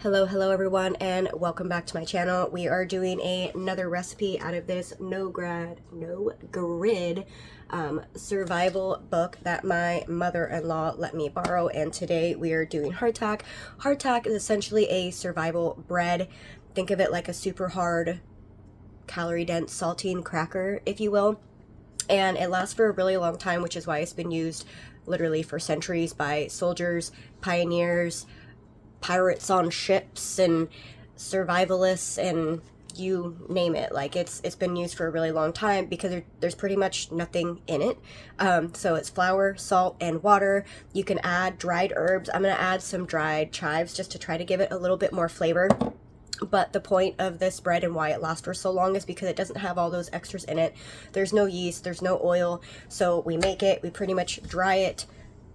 Hello everyone, and welcome back to my channel. We are doing another recipe out of this no grid survival book that my mother-in-law let me borrow, and today we are doing hardtack. Hardtack is essentially a survival bread. Think of it like a super hard, calorie-dense saltine cracker, if you will, and it lasts for a really long time, which is why it's been used literally for centuries by soldiers, pioneers, pirates on ships, and survivalists, and you name it. Like it's been used for a really long time because there's pretty much nothing in it. So it's flour, salt, and water. You can add dried herbs. I'm gonna add some dried chives just to try to give it a little bit more flavor. But the point of this bread and why it lasts for so long is because it doesn't have all those extras in it. There's no yeast, there's no oil. So we make it, we pretty much dry it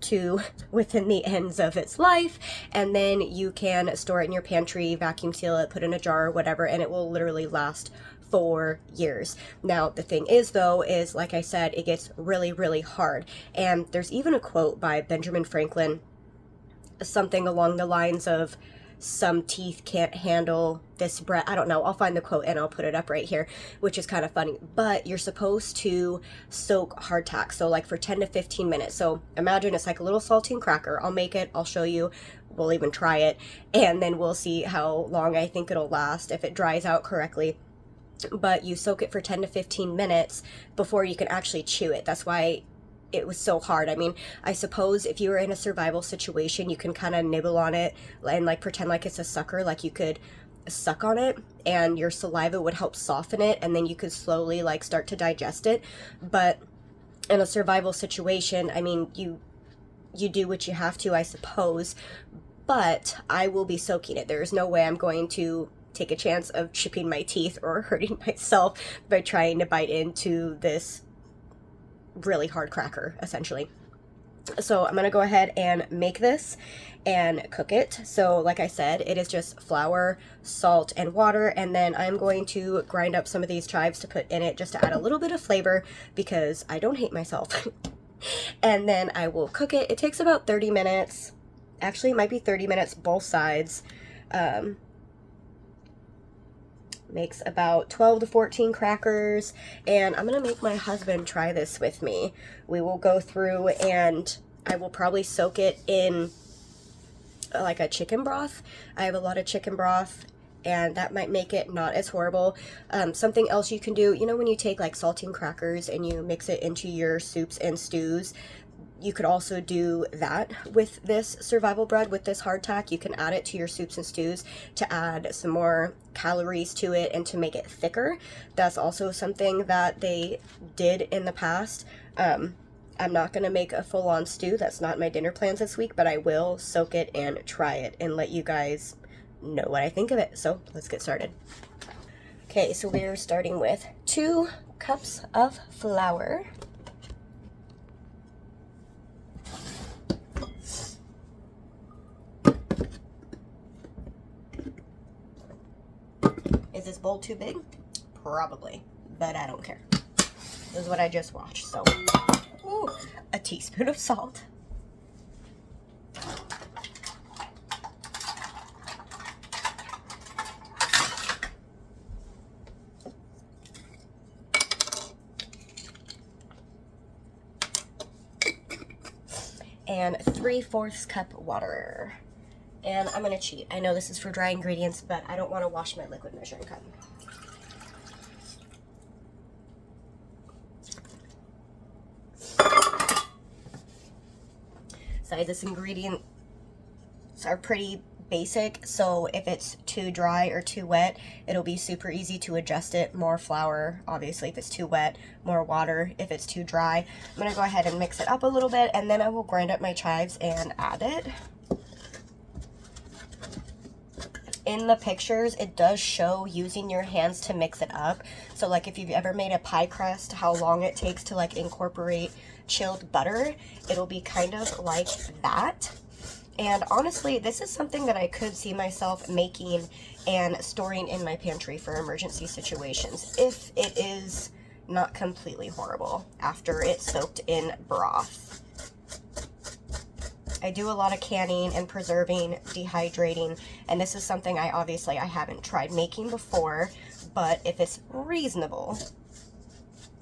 to within the ends of its life, and then you can store it in your pantry, vacuum seal it, put in a jar or whatever, and it will literally last for years. Now the thing is though, is like I said, it gets really hard, and there's even a quote by Benjamin Franklin, something along the lines of, some teeth can't handle this bread. I don't know, I'll find the quote and I'll put it up right here, which is kind of funny. But you're supposed to soak hardtack, so like for 10 to 15 minutes. So imagine it's like a little saltine cracker. I'll make it, I'll show you, we'll even try it, and then we'll see how long I think it'll last if it dries out correctly. But you soak it for 10 to 15 minutes before you can actually chew it. That's why it was so hard. I mean, I suppose if you were in a survival situation, you can kind of nibble on it and like pretend like it's a sucker, like you could suck on it and your saliva would help soften it, and then you could slowly like start to digest it. But in a survival situation, I mean, you do what you have to, I suppose, but I will be soaking it. There is no way I'm going to take a chance of chipping my teeth or hurting myself by trying to bite into this really hard cracker, essentially. So I'm gonna go ahead and make this and cook it. So like I said, it is just flour, salt, and water, and then I'm going to grind up some of these chives to put in it just to add a little bit of flavor because I don't hate myself. And then I will cook it. It takes about 30 minutes. Actually, it might be 30 minutes both sides. Makes about 12 to 14 crackers, and I'm gonna make my husband try this with me. We will go through and I will probably soak it in like a chicken broth. I have a lot of chicken broth, and that might make it not as horrible. Something else you can do, you know, when you take like saltine crackers and you mix it into your soups and stews, you could also do that with this survival bread, with this hardtack. You can add it to your soups and stews to add some more calories to it and to make it thicker. That's also something that they did in the past. I'm not going to make a full-on stew. That's not my dinner plans this week, but I will soak it and try it and let you guys know what I think of it. So let's get started. Okay, so we're starting with 2 cups of flour. Is this bowl too big? Probably, but I don't care. This is what I just watched, so ooh, a teaspoon of salt. And 3/4 cup water. And I'm gonna cheat. I know this is for dry ingredients, but I don't want to wash my liquid measuring cup. So this ingredients are pretty basic, so if it's too dry or too wet, it'll be super easy to adjust it. More flour, obviously, if it's too wet, more water if it's too dry. I'm gonna go ahead and mix it up a little bit, and then I will grind up my chives and add it. In the pictures, it does show using your hands to mix it up. So like if you've ever made a pie crust, how long it takes to like incorporate chilled butter, it'll be kind of like that. And honestly, this is something that I could see myself making and storing in my pantry for emergency situations if it is not completely horrible after it's soaked in broth. I do a lot of canning and preserving, dehydrating, and this is something I haven't tried making before, but if it's reasonable.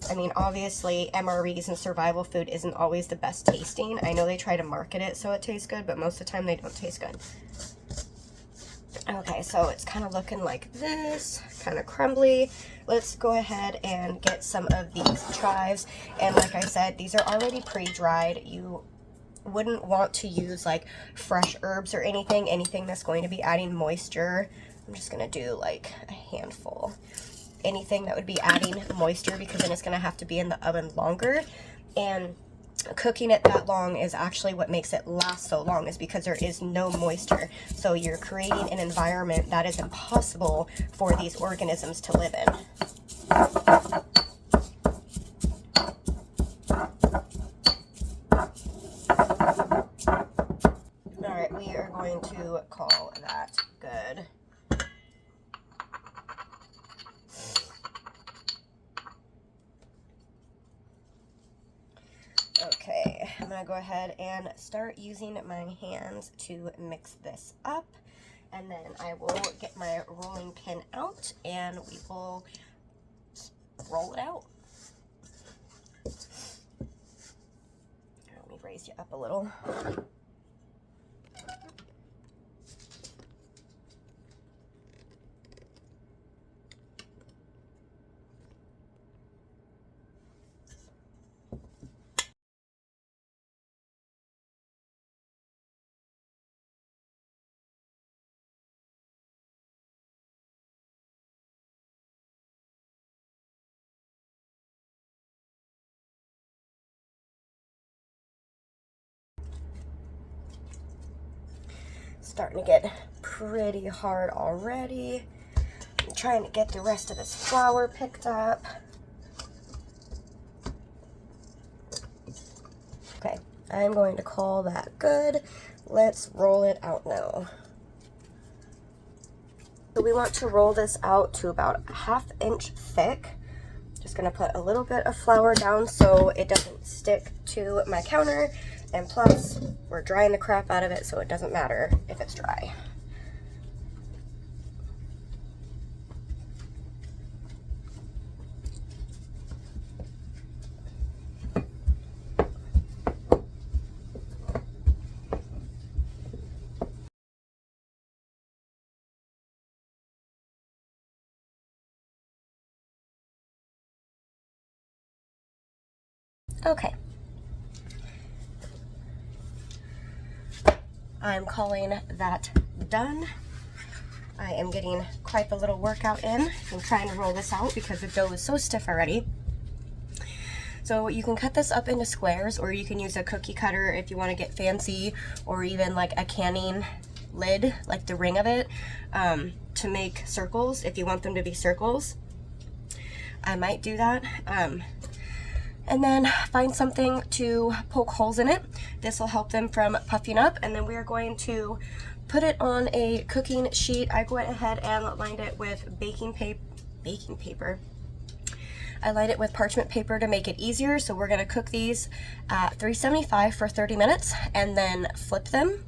I mean, obviously, MREs and survival food isn't always the best tasting. I know they try to market it so it tastes good, but most of the time they don't taste good. Okay, so it's kind of looking like this, kind of crumbly. Let's go ahead and get some of these chives. And like I said, these are already pre-dried. You wouldn't want to use like fresh herbs or anything that's going to be adding moisture. I'm just going to do like a handful. Anything that would be adding moisture, because then it's going to have to be in the oven longer, and cooking it that long is actually what makes it last so long, is because there is no moisture. So you're creating an environment that is impossible for these organisms to live in. All right, we are going to call that good. Okay, I'm going to go ahead and start using my hands to mix this up, and then I will get my rolling pin out and we will roll it out. Let me raise you up a little. Starting to get pretty hard already. I'm trying to get the rest of this flour picked up. Okay, I'm going to call that good. Let's roll it out now. So we want to roll this out to about a ½ inch thick. Just gonna put a little bit of flour down so it doesn't stick to my counter, and plus we're drying the crap out of it, so it doesn't matter if it's dry. Okay. I'm calling that done. I am getting quite a little workout in. I'm trying to roll this out because the dough is so stiff already. So you can cut this up into squares, or you can use a cookie cutter if you want to get fancy, or even like a canning lid, like the ring of it, to make circles if you want them to be circles. I might do that. And then find something to poke holes in it. This will help them from puffing up, and then we are going to put it on a cooking sheet. I went ahead and lined it with baking paper. I lined it with parchment paper to make it easier. So we're gonna cook these at 375 for 30 minutes, and then flip them,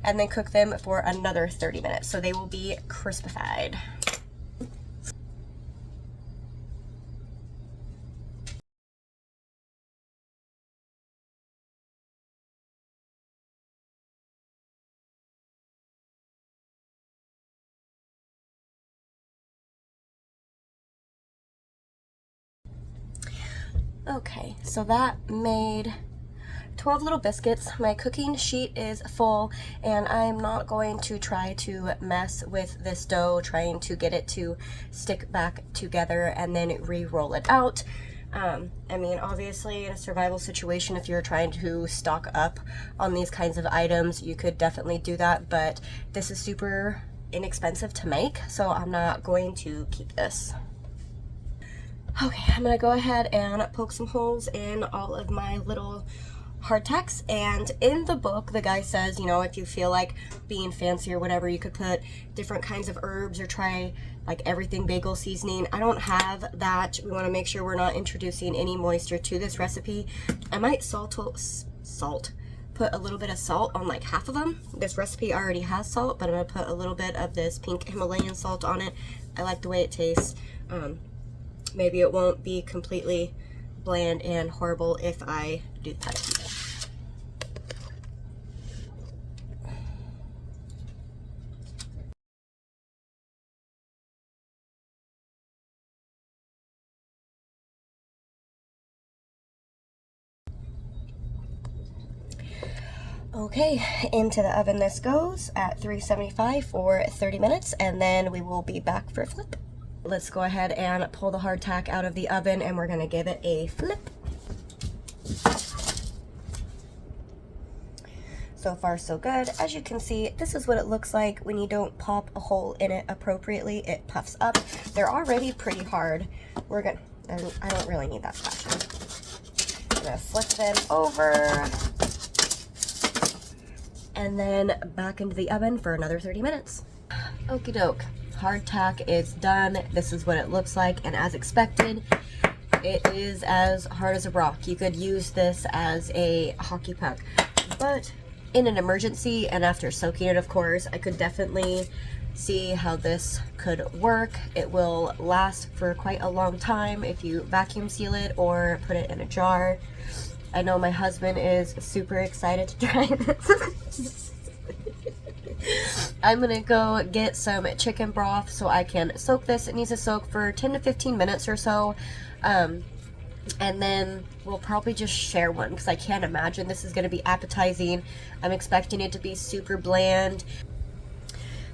and then cook them for another 30 minutes. So they will be crispified. Okay, so that made 12 little biscuits. My cooking sheet is full, and I'm not going to try to mess with this dough, trying to get it to stick back together and then re-roll it out. I mean, obviously in a survival situation, if you're trying to stock up on these kinds of items, you could definitely do that, but this is super inexpensive to make, so I'm not going to keep this. Okay, I'm gonna go ahead and poke some holes in all of my little hardtacks. And in the book, the guy says, you know, if you feel like being fancy or whatever, you could put different kinds of herbs or try like everything bagel seasoning. I don't have that. We want to make sure we're not introducing any moisture to this recipe. I might put put a little bit of salt on like half of them. This recipe already has salt, but I'm gonna put a little bit of this pink Himalayan salt on it. I like the way it tastes. Maybe it won't be completely bland and horrible if I do that. Okay, into the oven this goes at 375 for 30 minutes, and then we will be back for a flip. Let's go ahead and pull the hardtack out of the oven, and we're gonna give it a flip. So far so good. As you can see, this is what it looks like when you don't pop a hole in it appropriately. It puffs up. They're already pretty hard. We're gonna, I don't really need that spatula. I'm gonna flip them over and then back into the oven for another 30 minutes. Okie doke, hardtack is done. This is what it looks like, and as expected, it is as hard as a rock. You could use this as a hockey puck, but in an emergency and after soaking it, of course, I could definitely see how this could work. It will last for quite a long time if you vacuum seal it or put it in a jar. I know my husband is super excited to try this. I'm gonna go get some chicken broth so I can soak this. It needs to soak for 10 to 15 minutes or so. And then we'll probably just share one because I can't imagine this is going to be appetizing. I'm expecting it to be super bland.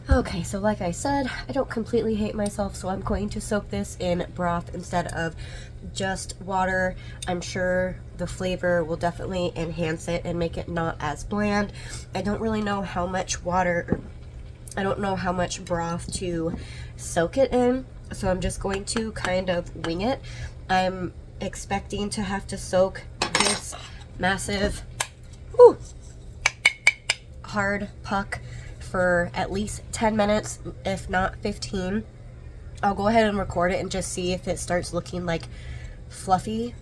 Okay, so like I said, I don't completely hate myself, so I'm going to soak this in broth instead of just water. I'm sure the flavor will definitely enhance it and make it not as bland. I don't really know how much water, I don't know how much broth to soak it in, so I'm just going to kind of wing it. I'm expecting to have to soak this massive hard puck for at least 10 minutes, if not 15. I'll go ahead and record it and just see if it starts looking like fluffy.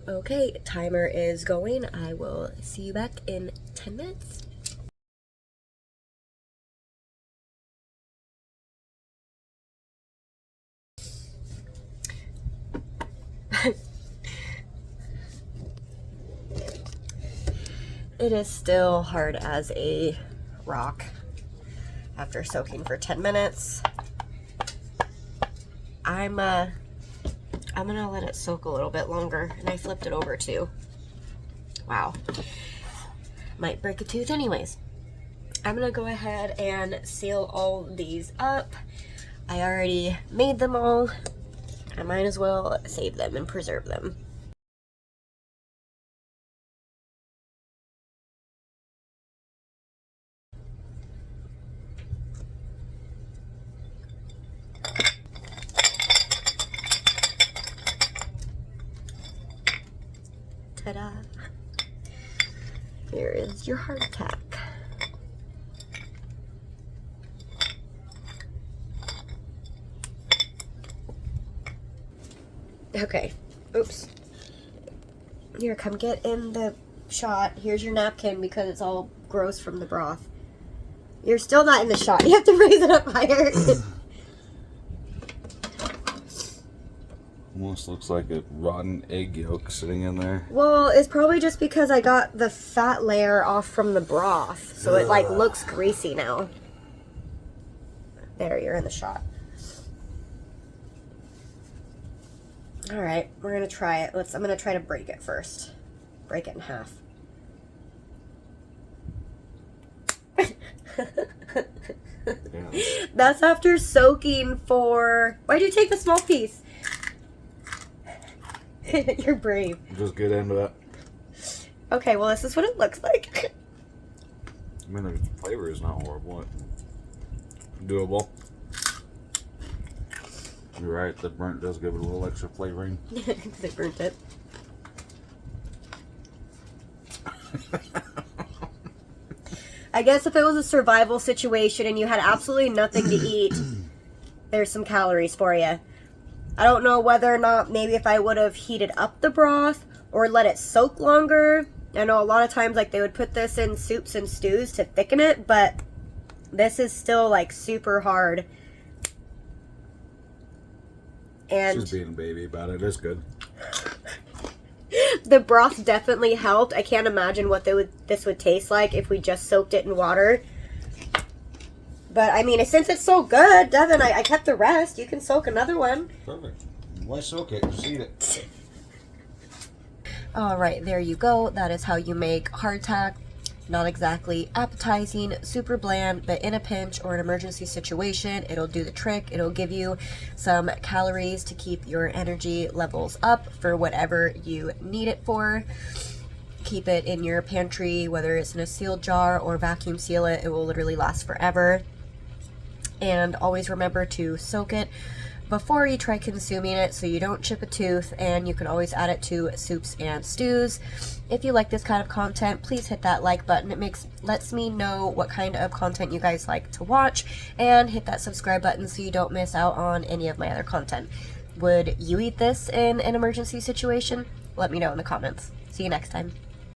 Okay, timer is going. I will see you back in 10 minutes. It is still hard as a rock after soaking for 10 minutes. I'm gonna let it soak a little bit longer, and I flipped it over too. Wow. Might break a tooth anyways. I'm gonna go ahead and seal all these up. I already made them all. I might as well save them and preserve them. Ta-da! Here is your hardtack. Okay. Oops. Here, come get in the shot. Here's your napkin because it's all gross from the broth. You're still not in the shot. You have to raise it up higher. Almost looks like a rotten egg yolk sitting in there. Well, it's probably just because I got the fat layer off from the broth. So it like looks greasy now. There, you're in the shot. Alright, we're gonna try it. I'm gonna try to break it first. Break it in half. Yeah. That's after soaking for... Why'd you take the small piece? You're brave. Just get into that. Okay, well, this is what it looks like. I mean, the flavor is not horrible. Doable. You're right, the burnt does give it a little extra flavoring. They burnt it. I guess if it was a survival situation and you had absolutely nothing to eat, there's some calories for you. I don't know whether or not maybe if I would have heated up the broth or let it soak longer. I know a lot of times like they would put this in soups and stews to thicken it, but this is still like super hard. And she's being a baby about it. It's good. the broth definitely helped. I can't imagine what this would taste like if we just soaked it in water. But I mean, since it's so good, Devin, I kept the rest. You can soak another one. Perfect. Why soak it? Just eat it. All right, there you go. That is how you make hardtack. Not exactly appetizing, super bland, but in a pinch or an emergency situation, it'll do the trick. It'll give you some calories to keep your energy levels up for whatever you need it for. Keep it in your pantry, whether it's in a sealed jar or vacuum seal it. It will literally last forever. And always remember to soak it before you try consuming it so you don't chip a tooth, and you can always add it to soups and stews. If you like this kind of content, please hit that like button. It lets me know what kind of content you guys like to watch, and hit that subscribe button so you don't miss out on any of my other content. Would you eat this in an emergency situation? Let me know in the comments. See you next time.